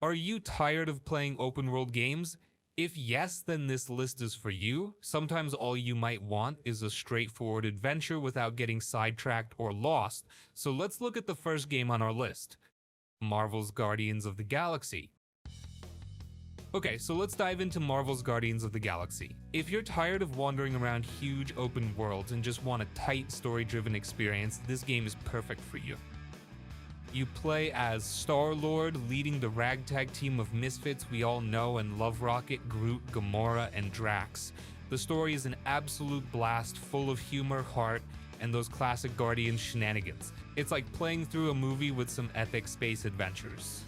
Are you tired of playing open world games? If yes, then this list is for you. Sometimes all you might want is a straightforward adventure without getting sidetracked or lost. So let's look at the first game on our list, Marvel's Guardians of the Galaxy. Okay, so let's dive into Marvel's Guardians of the Galaxy. If you're tired of wandering around huge open worlds and just want a tight story-driven experience, this game is perfect for you. You play as Star-Lord, leading the ragtag team of misfits we all know and love: Rocket, Groot, Gamora, and Drax. The story is an absolute blast, full of humor, heart, and those classic Guardians shenanigans. It's like playing through a movie with some epic space adventures.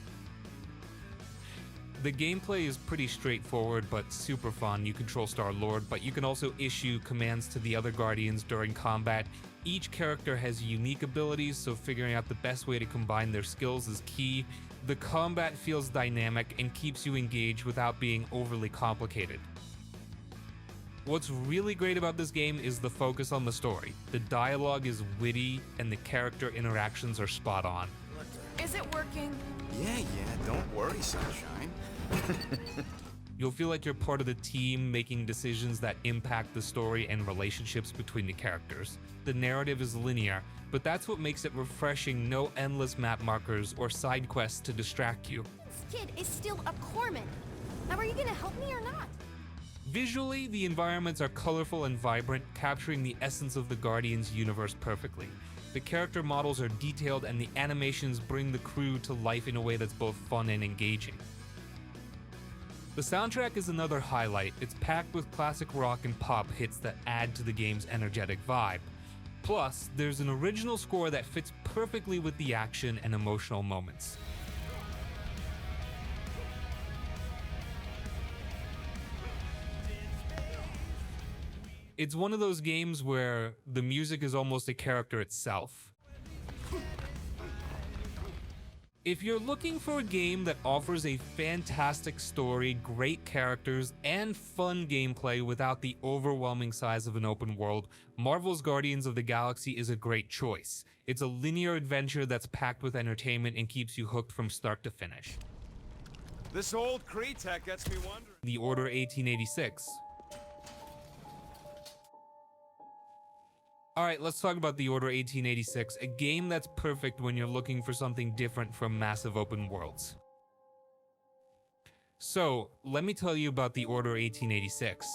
The gameplay is pretty straightforward but super fun. You control Star-Lord, but you can also issue commands to the other Guardians during combat. Each character has unique abilities, so figuring out the best way to combine their skills is key. The combat feels dynamic and keeps you engaged without being overly complicated. What's really great about this game is the focus on the story. The dialogue is witty and the character interactions are spot on. Is it working? Yeah, don't worry, sunshine. You'll feel like you're part of the team, making decisions that impact the story and relationships between the characters. The narrative is linear, but that's what makes it refreshing. No endless map markers or side quests to distract you. This kid is still a corpsman. Now, are you gonna help me or not? Visually, the environments are colorful and vibrant, capturing the essence of the Guardians universe perfectly. The character models are detailed and the animations bring the crew to life in a way that's both fun and engaging. The soundtrack is another highlight. It's packed with classic rock and pop hits that add to the game's energetic vibe. Plus, there's an original score that fits perfectly with the action and emotional moments. It's one of those games where the music is almost a character itself. If you're looking for a game that offers a fantastic story, great characters, and fun gameplay without the overwhelming size of an open world, Marvel's Guardians of the Galaxy is a great choice. It's a linear adventure that's packed with entertainment and keeps you hooked from start to finish. This old Kree-Tech gets me wondering. The Order 1886. Alright, let's talk about The Order 1886, a game that's perfect when you're looking for something different from massive open worlds. So, let me tell you about The Order 1886.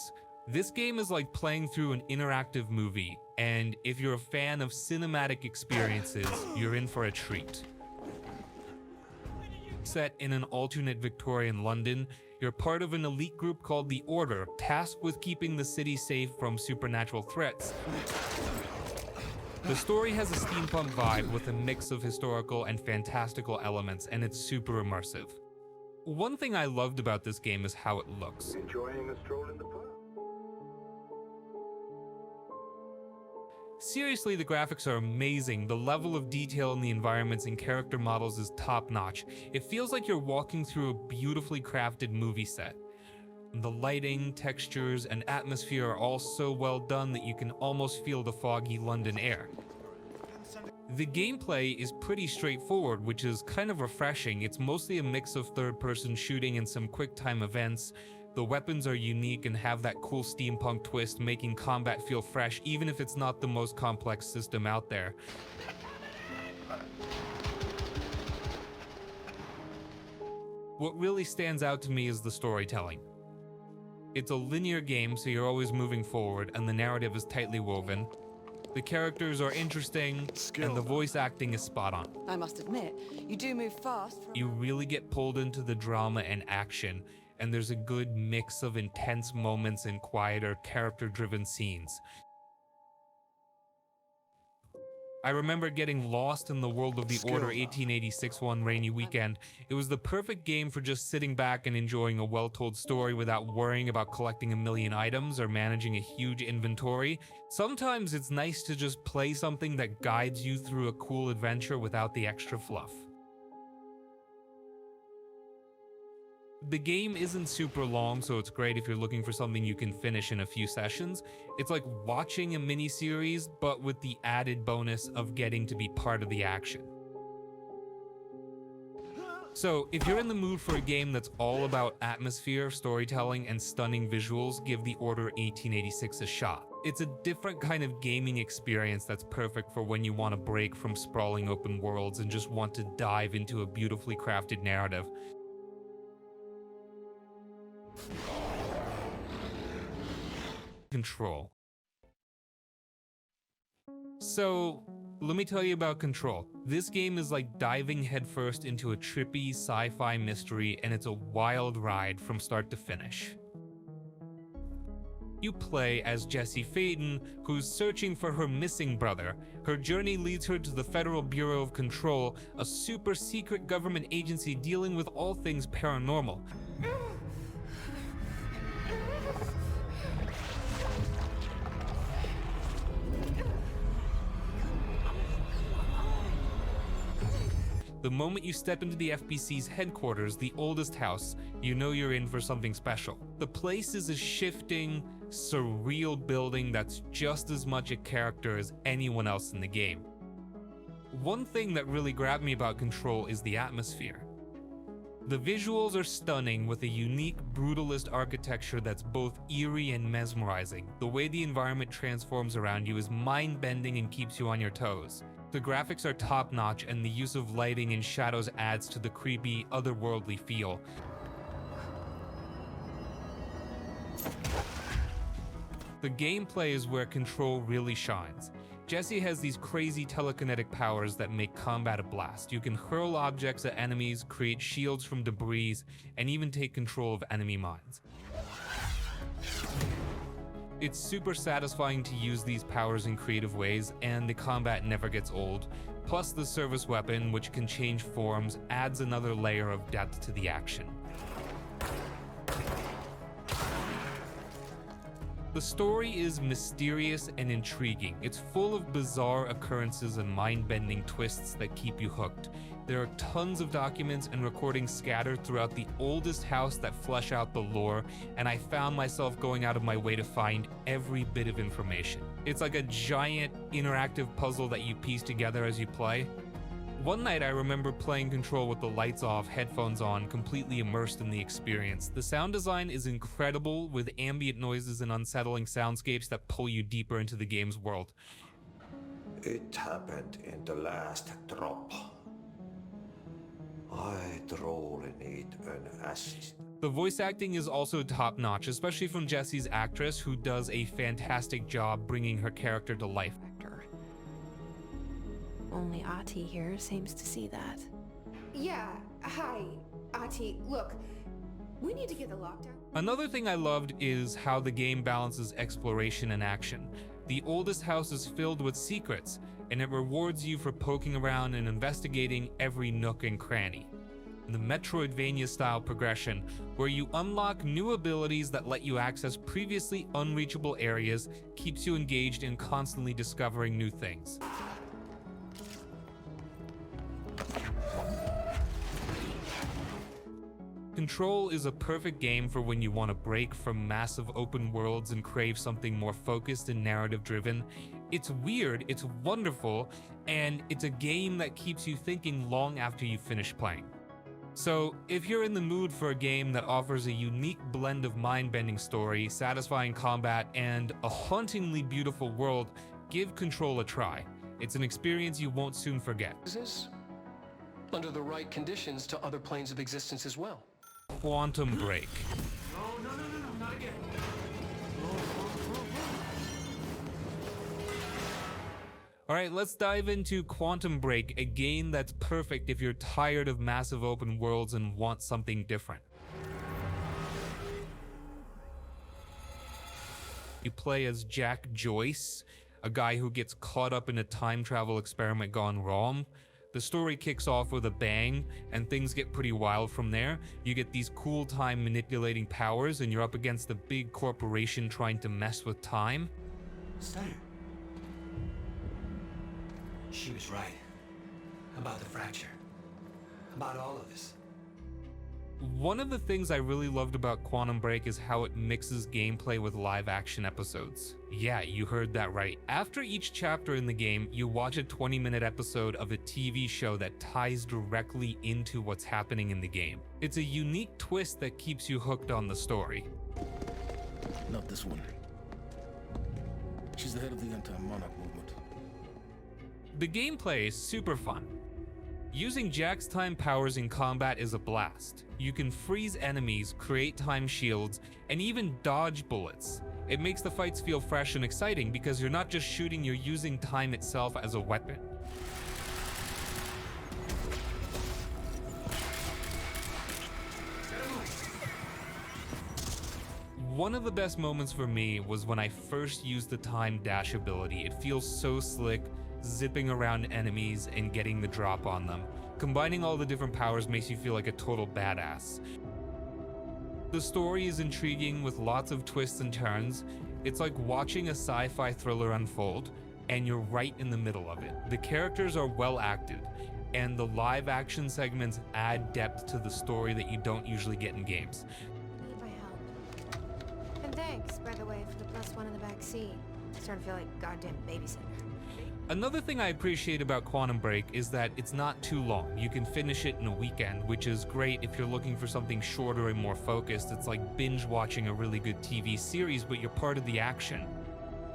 This game is like playing through an interactive movie, and if you're a fan of cinematic experiences, you're in for a treat. Set in an alternate Victorian London, you're part of an elite group called the Order, tasked with keeping the city safe from supernatural threats. The story has a steampunk vibe with a mix of historical and fantastical elements, and it's super immersive. One thing I loved about this game is how it looks. Enjoying a stroll in the park? Seriously, the graphics are amazing. The level of detail in the environments and character models is top-notch. It feels like you're walking through a beautifully crafted movie set. The lighting, textures, and atmosphere are all so well done that you can almost feel the foggy London air. The gameplay is pretty straightforward, which is kind of refreshing. It's mostly a mix of third-person shooting and some quick-time events. The weapons are unique and have that cool steampunk twist, making combat feel fresh, even if it's not the most complex system out there. What really stands out to me is the storytelling. It's a linear game, so you're always moving forward, and the narrative is tightly woven. The characters are interesting, and the voice acting is spot on. I must admit, you do move fast. You really get pulled into the drama and action, and there's a good mix of intense moments and quieter, character-driven scenes. I remember getting lost in the world of the Order 1886 one rainy weekend. It was the perfect game for just sitting back and enjoying a well-told story without worrying about collecting a million items or managing a huge inventory. Sometimes it's nice to just play something that guides you through a cool adventure without the extra fluff. The game isn't super long, so it's great if you're looking for something you can finish in a few sessions. It's like watching a mini-series, but with the added bonus of getting to be part of the action. So, if you're in the mood for a game that's all about atmosphere, storytelling, and stunning visuals, give The Order 1886 a shot. It's a different kind of gaming experience that's perfect for when you want to break from sprawling open worlds and just want to dive into a beautifully crafted narrative. Control. So, let me tell you about Control. This game is like diving headfirst into a trippy sci-fi mystery, and it's a wild ride from start to finish. You play as Jessie Faden, who's searching for her missing brother. Her journey leads her to the Federal Bureau of Control, a super secret government agency dealing with all things paranormal. The moment you step into the FBC's headquarters, the oldest house, you know you're in for something special. The place is a shifting, surreal building that's just as much a character as anyone else in the game. One thing that really grabbed me about Control is the atmosphere. The visuals are stunning with a unique brutalist architecture that's both eerie and mesmerizing. The way the environment transforms around you is mind-bending and keeps you on your toes. The graphics are top-notch, and the use of lighting and shadows adds to the creepy, otherworldly feel. The gameplay is where Control really shines. Jessie has these crazy telekinetic powers that make combat a blast. You can hurl objects at enemies, create shields from debris, and even take control of enemy mines. It's super satisfying to use these powers in creative ways, and the combat never gets old. Plus, the service weapon, which can change forms, adds another layer of depth to the action. The story is mysterious and intriguing. It's full of bizarre occurrences and mind-bending twists that keep you hooked. There are tons of documents and recordings scattered throughout the oldest house that flesh out the lore, and I found myself going out of my way to find every bit of information. It's like a giant interactive puzzle that you piece together as you play. One night I remember playing Control with the lights off, headphones on, completely immersed in the experience. The sound design is incredible, with ambient noises and unsettling soundscapes that pull you deeper into the game's world. It happened in the last drop. I'd really need an assist. The voice acting is also top-notch, especially from Jessie's actress, who does a fantastic job bringing her character to life. Only Ati here seems to see that. Yeah, hi, Ati. Look, we need to get the lockdown. Another thing I loved is how the game balances exploration and action. The oldest house is filled with secrets, and it rewards you for poking around and investigating every nook and cranny. The Metroidvania-style progression, where you unlock new abilities that let you access previously unreachable areas, keeps you engaged in constantly discovering new things. Control is a perfect game for when you want to break from massive open worlds and crave something more focused and narrative-driven. It's weird, it's wonderful, and it's a game that keeps you thinking long after you finish playing. So, if you're in the mood for a game that offers a unique blend of mind-bending story, satisfying combat, and a hauntingly beautiful world, give Control a try. It's an experience you won't soon forget. Under the right conditions to other planes of existence as well. Quantum Break. No, not again. Alright, let's dive into Quantum Break, a game that's perfect if you're tired of massive open worlds and want something different. You play as Jack Joyce, a guy who gets caught up in a time travel experiment gone wrong. The story kicks off with a bang, and things get pretty wild from there. You get these cool time manipulating powers, and you're up against a big corporation trying to mess with time. Stutter. She was right. About the fracture. About all of this. One of the things I really loved about Quantum Break is how it mixes gameplay with live action episodes. Yeah, you heard that right. After each chapter in the game, you watch a 20-minute episode of a TV show that ties directly into what's happening in the game. It's a unique twist that keeps you hooked on the story. Not this one. She's the head of the anti-monarch movement. The gameplay is super fun. Using Jack's time powers in combat is a blast. You can freeze enemies, create time shields, and even dodge bullets. It makes the fights feel fresh and exciting because you're not just shooting, you're using time itself as a weapon. One of the best moments for me was when I first used the time dash ability. It feels so slick, zipping around enemies and getting the drop on them. Combining all the different powers makes you feel like a total badass. The story is intriguing with lots of twists and turns. It's like watching a sci-fi thriller unfold, and you're right in the middle of it. The characters are well acted, and the live action segments add depth to the story that you don't usually get in games. Need my help. And thanks, by the way, for the +1 in the back seat. I'm starting to feel like goddamn babysitter. Another thing I appreciate about Quantum Break is that it's not too long. You can finish it in a weekend, which is great if you're looking for something shorter and more focused. It's like binge watching a really good TV series, but you're part of the action.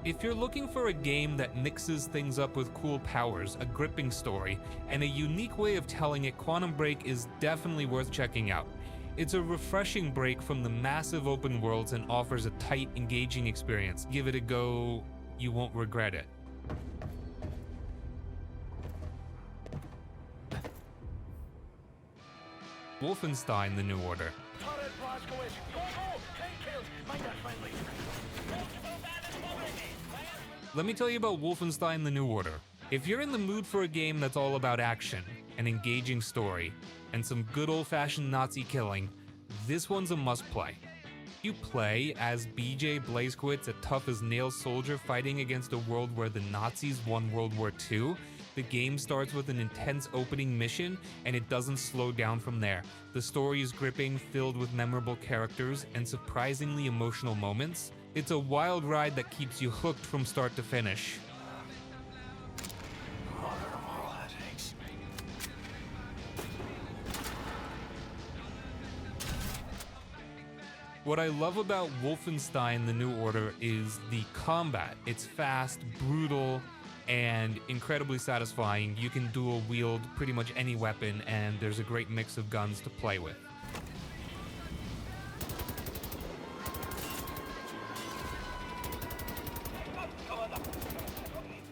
If you're looking for a game that mixes things up with cool powers, a gripping story, and a unique way of telling it, Quantum Break is definitely worth checking out. It's a refreshing break from the massive open worlds and offers a tight, engaging experience. Give it a go, you won't regret it. Wolfenstein: The New Order. Let me tell you about Wolfenstein: The New Order. If you're in the mood for a game that's all about action, an engaging story, and some good old-fashioned Nazi killing, this one's a must-play. You play as BJ Blazkowicz, a tough-as-nails soldier fighting against a world where the Nazis won World War II. The game starts with an intense opening mission, and it doesn't slow down from there. The story is gripping, filled with memorable characters and surprisingly emotional moments. It's a wild ride that keeps you hooked from start to finish. What I love about Wolfenstein: The New Order is the combat. It's fast, brutal, and incredibly satisfying. You can dual wield pretty much any weapon, and there's a great mix of guns to play with.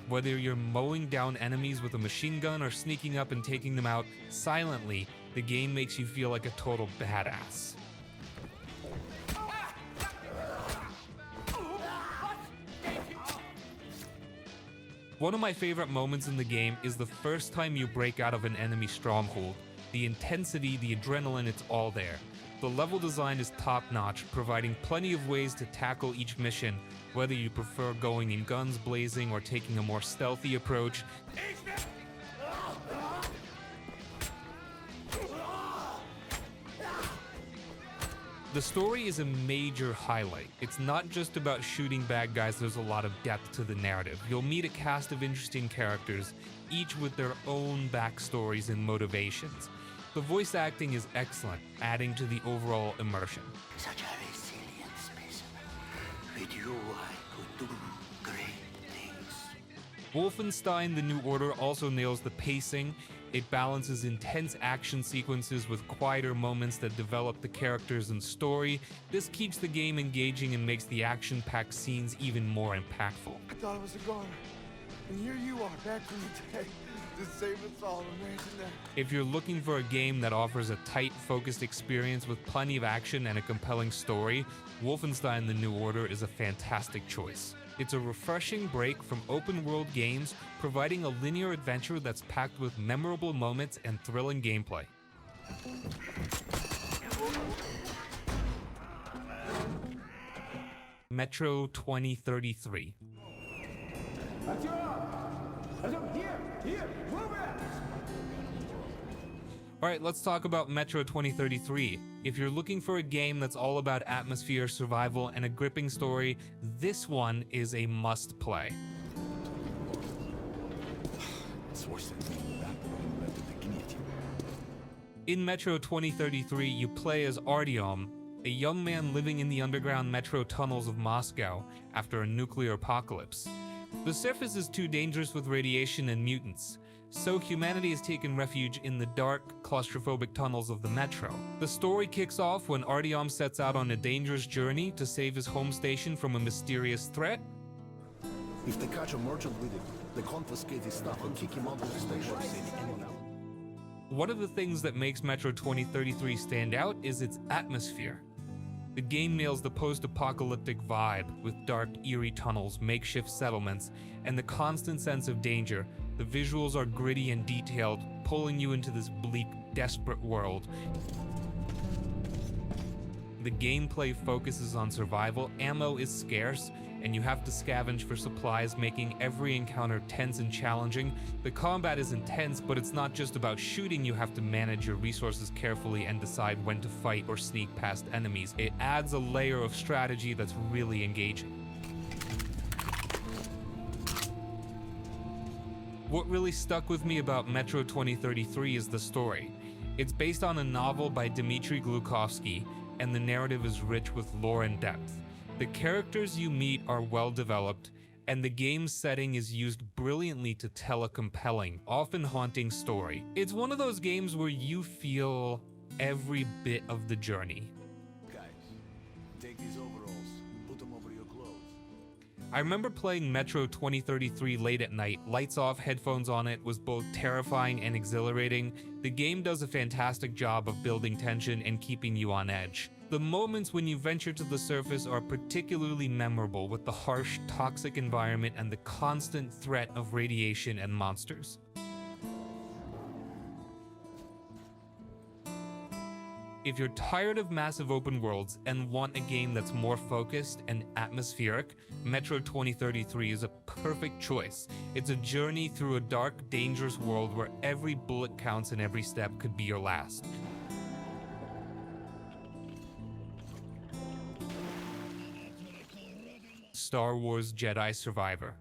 Whether you're mowing down enemies with a machine gun or sneaking up and taking them out silently, the game makes you feel like a total badass. One of my favorite moments in the game is the first time you break out of an enemy stronghold. The intensity, the adrenaline, it's all there. The level design is top-notch, providing plenty of ways to tackle each mission, whether you prefer going in guns blazing or taking a more stealthy approach. The story is a major highlight. It's not just about shooting bad guys, there's a lot of depth to the narrative. You'll meet a cast of interesting characters, each with their own backstories and motivations. The voice acting is excellent, adding to the overall immersion. Such a resilient specimen. With you, I could do great things. Wolfenstein: The New Order also nails the pacing. It balances intense action sequences with quieter moments that develop the characters and story. This keeps the game engaging and makes the action-packed scenes even more impactful. I thought I was a goner. And here you are, back from the dead, to save us all. Imagine that. If you're looking for a game that offers a tight, focused experience with plenty of action and a compelling story, Wolfenstein: The New Order is a fantastic choice. It's a refreshing break from open-world games, providing a linear adventure that's packed with memorable moments and thrilling gameplay. Metro 2033. Alright, let's talk about Metro 2033. If you're looking for a game that's all about atmosphere, survival, and a gripping story, this one is a must-play. It's worse than being back when we left at the guillotine. In Metro 2033, you play as Artyom, a young man living in the underground metro tunnels of Moscow after a nuclear apocalypse. The surface is too dangerous with radiation and mutants, so humanity has taken refuge in the dark, claustrophobic tunnels of the metro. The story kicks off when Artyom sets out on a dangerous journey to save his home station from a mysterious threat. If they catch a merchant with it, they confiscate his stuff and kick him out of the station. One of the things that makes Metro 2033 stand out is its atmosphere. The game nails the post-apocalyptic vibe with dark, eerie tunnels, makeshift settlements, and the constant sense of danger. The visuals are gritty and detailed, pulling you into this bleak, desperate world. The gameplay focuses on survival, ammo is scarce, and you have to scavenge for supplies, making every encounter tense and challenging. The combat is intense, but it's not just about shooting. You have to manage your resources carefully and decide when to fight or sneak past enemies. It adds a layer of strategy that's really engaging. What really stuck with me about Metro 2033 is the story. It's based on a novel by Dmitry Glukovsky, and the narrative is rich with lore and depth. The characters you meet are well developed, and the game's setting is used brilliantly to tell a compelling, often haunting story. It's one of those games where you feel every bit of the journey. Guys, take these overalls, put them over your clothes. I remember playing Metro 2033 late at night, lights off, headphones on. It was both terrifying and exhilarating. The game does a fantastic job of building tension and keeping you on edge. The moments when you venture to the surface are particularly memorable, with the harsh, toxic environment and the constant threat of radiation and monsters. If you're tired of massive open worlds and want a game that's more focused and atmospheric, Metro 2033 is a perfect choice. It's a journey through a dark, dangerous world where every bullet counts and every step could be your last. Star Wars Jedi Survivor.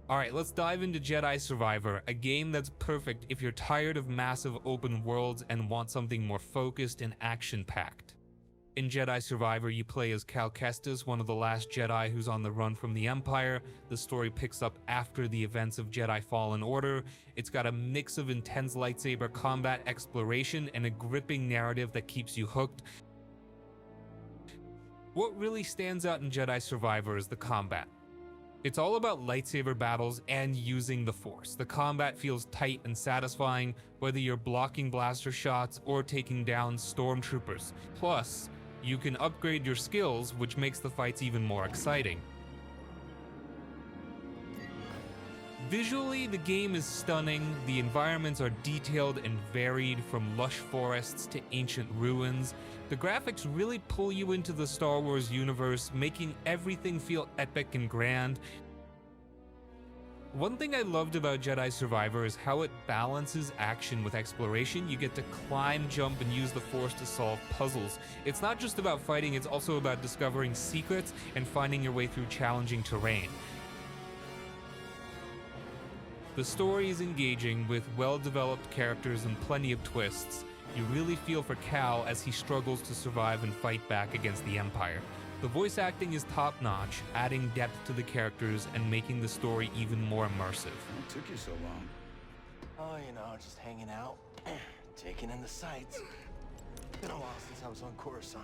Alright, let's dive into Jedi Survivor, a game that's perfect if you're tired of massive open worlds and want something more focused and action-packed. In Jedi Survivor, you play as Cal Kestis, one of the last Jedi who's on the run from the Empire. The story picks up after the events of Jedi Fallen Order. It's got a mix of intense lightsaber combat, exploration, and a gripping narrative that keeps you hooked. What really stands out in Jedi Survivor is the combat. It's all about lightsaber battles and using the Force. The combat feels tight and satisfying, whether you're blocking blaster shots or taking down stormtroopers. Plus, you can upgrade your skills, which makes the fights even more exciting. Visually, the game is stunning. The environments are detailed and varied, from lush forests to ancient ruins. The graphics really pull you into the Star Wars universe, making everything feel epic and grand. One thing I loved about Jedi Survivor is how it balances action with exploration. You get to climb, jump, and use the Force to solve puzzles. It's not just about fighting, it's also about discovering secrets and finding your way through challenging terrain. The story is engaging, with well-developed characters and plenty of twists. You really feel for Cal as he struggles to survive and fight back against the Empire. The voice acting is top-notch, adding depth to the characters and making the story even more immersive. What took you so long? Oh, you know, just hanging out, taking in the sights. Been a while since I was on Coruscant.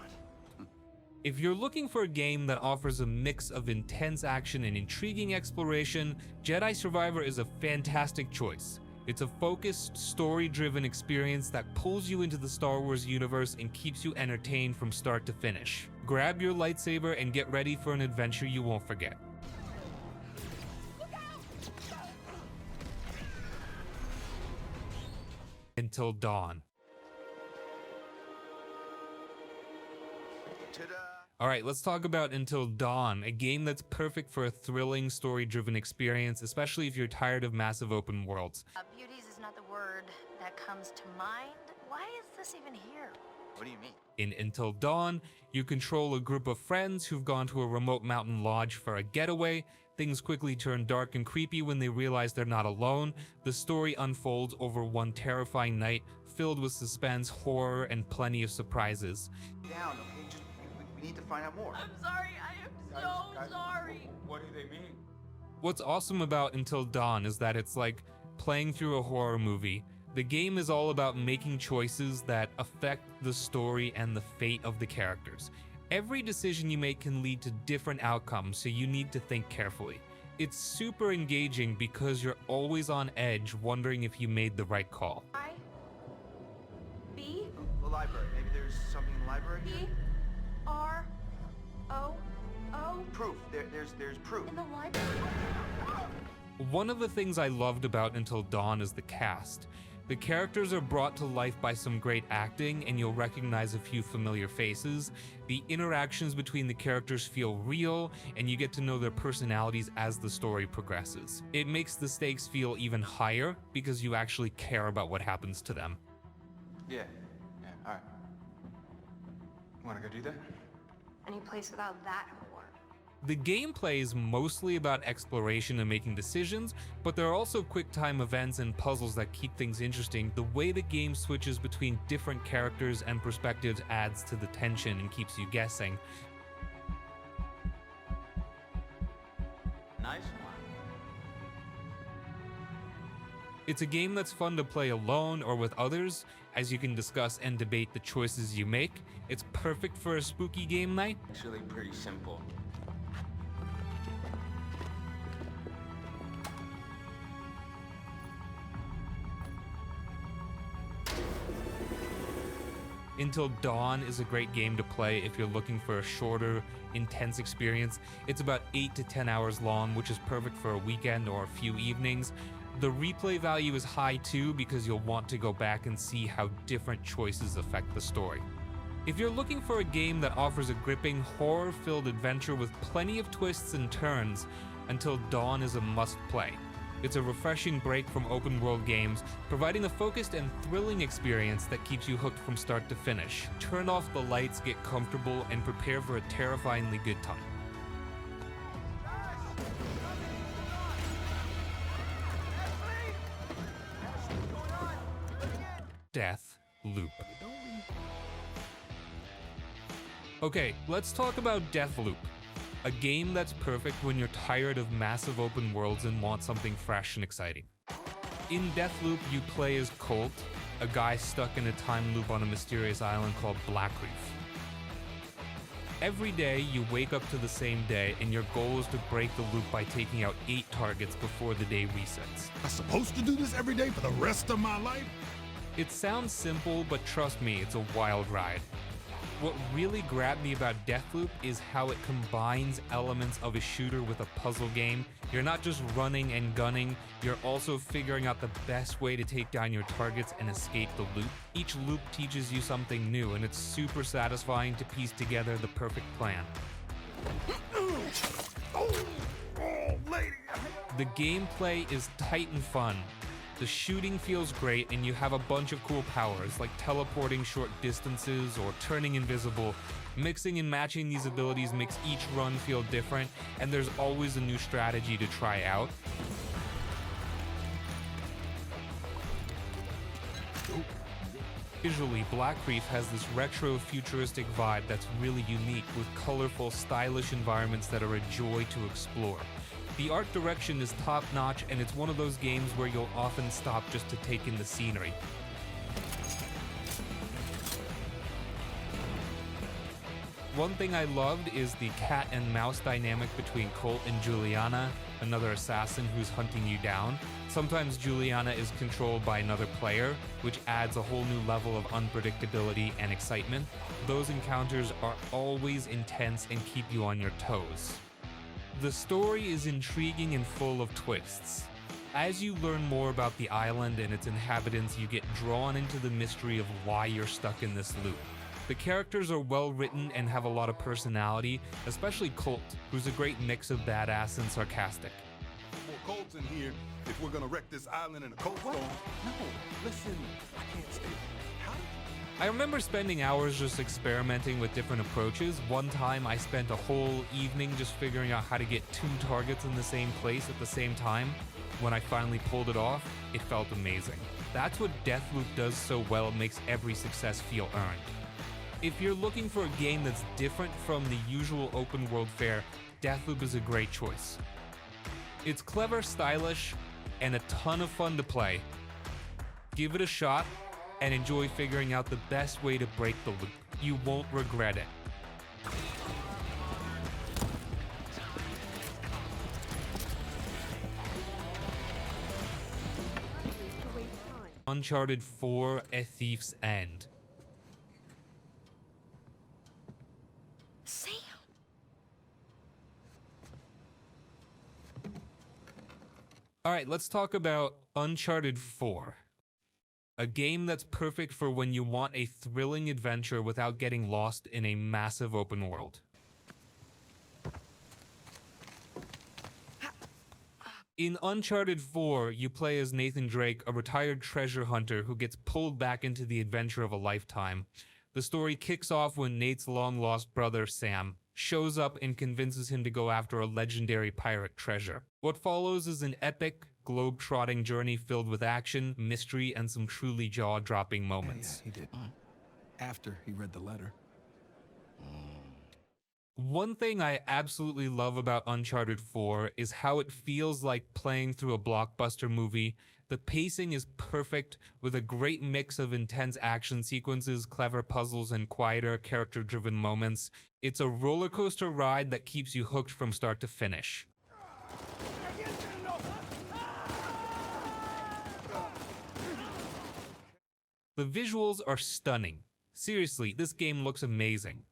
If you're looking for a game that offers a mix of intense action and intriguing exploration, Jedi Survivor is a fantastic choice. It's a focused, story-driven experience that pulls you into the Star Wars universe and keeps you entertained from start to finish. Grab your lightsaber and get ready for an adventure you won't forget. Until dawn. Alright, let's talk about Until Dawn, a game that's perfect for a thrilling, story-driven experience, especially if you're tired of massive open worlds. Beauties is not the word that comes to mind. Why is this even here? What do you mean? In Until Dawn, you control a group of friends who've gone to a remote mountain lodge for a getaway. Things quickly turn dark and creepy when they realize they're not alone. The story unfolds over one terrifying night, filled with suspense, horror, and plenty of surprises. Down, okay? Just we need to find out more. I'm sorry. I am so sorry. What do they mean? What's awesome about Until Dawn is that it's like playing through a horror movie. The game is all about making choices that affect the story and the fate of the characters. Every decision you make can lead to different outcomes, so you need to think carefully. It's super engaging because you're always on edge, wondering if you made the right call. B The library. Maybe there's something in the library. P R O O. Proof. There's proof. In the library. One of the things I loved about Until Dawn is the cast. The characters are brought to life by some great acting, and you'll recognize a few familiar faces. The interactions between the characters feel real, and you get to know their personalities as the story progresses. It makes the stakes feel even higher because you actually care about what happens to them. Yeah, all right. Wanna go do that? Any place without that whore. The gameplay is mostly about exploration and making decisions, but there are also quick time events and puzzles that keep things interesting. The way the game switches between different characters and perspectives adds to the tension and keeps you guessing. Nice one. It's a game that's fun to play alone or with others, as you can discuss and debate the choices you make. It's perfect for a spooky game night. Actually pretty simple. Until Dawn is a great game to play if you're looking for a shorter, intense experience. It's about 8 to 10 hours long, which is perfect for a weekend or a few evenings. The replay value is high too because you'll want to go back and see how different choices affect the story. If you're looking for a game that offers a gripping, horror-filled adventure with plenty of twists and turns, Until Dawn is a must-play. It's a refreshing break from open-world games, providing a focused and thrilling experience that keeps you hooked from start to finish. Turn off the lights, get comfortable, and prepare for a terrifyingly good time. Deathloop. Okay, let's talk about Deathloop. A game that's perfect when you're tired of massive open worlds and want something fresh and exciting. In Deathloop, you play as Colt, a guy stuck in a time loop on a mysterious island called Black Reef. Every day, you wake up to the same day, and your goal is to break the loop by taking out 8 targets before the day resets. I'm supposed to do this every day for the rest of my life? It sounds simple, but trust me, it's a wild ride. What really grabbed me about Deathloop is how it combines elements of a shooter with a puzzle game. You're not just running and gunning, you're also figuring out the best way to take down your targets and escape the loop. Each loop teaches you something new, and it's super satisfying to piece together the perfect plan. The gameplay is tight and fun. The shooting feels great, and you have a bunch of cool powers, like teleporting short distances or turning invisible. Mixing and matching these abilities makes each run feel different, and there's always a new strategy to try out. Visually, Black Reef has this retro futuristic vibe that's really unique, with colorful, stylish environments that are a joy to explore. The art direction is top-notch, and it's one of those games where you'll often stop just to take in the scenery. One thing I loved is the cat and mouse dynamic between Colt and Juliana, another assassin who's hunting you down. Sometimes Juliana is controlled by another player, which adds a whole new level of unpredictability and excitement. Those encounters are always intense and keep you on your toes. The story is intriguing and full of twists. As you learn more about the island and its inhabitants, you get drawn into the mystery of why you're stuck in this loop. The characters are well written and have a lot of personality, especially Colt, who's a great mix of badass and sarcastic. More Colts in here if we're gonna wreck this island in a cold storm. No, listen, I can't stay. How? I remember spending hours just experimenting with different approaches. One time I spent a whole evening just figuring out how to get 2 targets in the same place at the same time. When I finally pulled it off, it felt amazing. That's what Deathloop does so well, it makes every success feel earned. If you're looking for a game that's different from the usual open world fare, Deathloop is a great choice. It's clever, stylish, and a ton of fun to play. Give it a shot and enjoy figuring out the best way to break the loop. You won't regret it. Uncharted 4: A Thief's End. Sam! Alright, let's talk about Uncharted 4. A game that's perfect for when you want a thrilling adventure without getting lost in a massive open world. In Uncharted 4, you play as Nathan Drake, a retired treasure hunter who gets pulled back into the adventure of a lifetime. The story kicks off when Nate's long-lost brother, Sam, shows up and convinces him to go after a legendary pirate treasure. What follows is an epic, globe-trotting journey filled with action, mystery, and some truly jaw-dropping moments. Yeah, he did. After he read the letter. One thing I absolutely love about Uncharted 4 is how it feels like playing through a blockbuster movie. The pacing is perfect, with a great mix of intense action sequences, clever puzzles, and quieter, character-driven moments. It's a roller coaster ride that keeps you hooked from start to finish. The visuals are stunning. Seriously, this game looks amazing.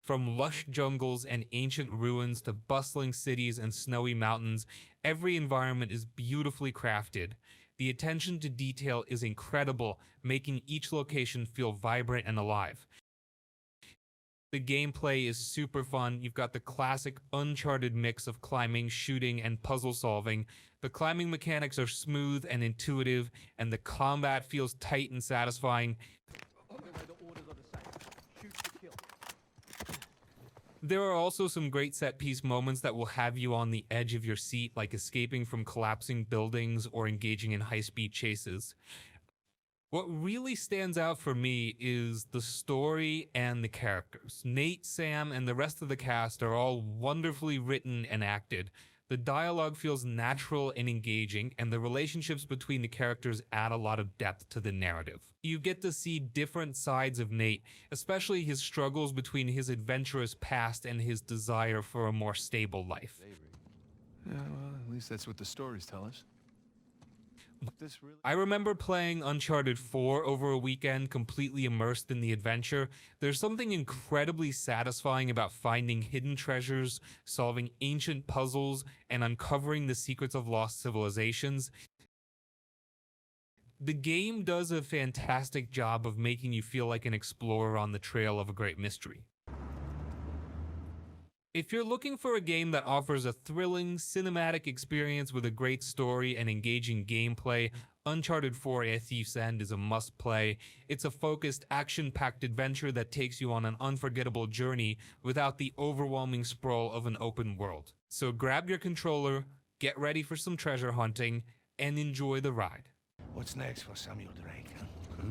From lush jungles and ancient ruins to bustling cities and snowy mountains, every environment is beautifully crafted. The attention to detail is incredible, making each location feel vibrant and alive. The gameplay is super fun. You've got the classic Uncharted mix of climbing, shooting, and puzzle solving. The climbing mechanics are smooth and intuitive, and the combat feels tight and satisfying. There are also some great set-piece moments that will have you on the edge of your seat, like escaping from collapsing buildings or engaging in high-speed chases. What really stands out for me is the story and the characters. Nate, Sam, and the rest of the cast are all wonderfully written and acted. The dialogue feels natural and engaging, and the relationships between the characters add a lot of depth to the narrative. You get to see different sides of Nate, especially his struggles between his adventurous past and his desire for a more stable life. Yeah, well, at least that's what the stories tell us. I remember playing Uncharted 4 over a weekend, completely immersed in the adventure. There's something incredibly satisfying about finding hidden treasures, solving ancient puzzles, and uncovering the secrets of lost civilizations. The game does a fantastic job of making you feel like an explorer on the trail of a great mystery. If you're looking for a game that offers a thrilling, cinematic experience with a great story and engaging gameplay, Uncharted 4: A Thief's End is a must-play. It's a focused, action-packed adventure that takes you on an unforgettable journey without the overwhelming sprawl of an open world. So grab your controller, get ready for some treasure hunting, and enjoy the ride. What's next for Samuel Drake, huh?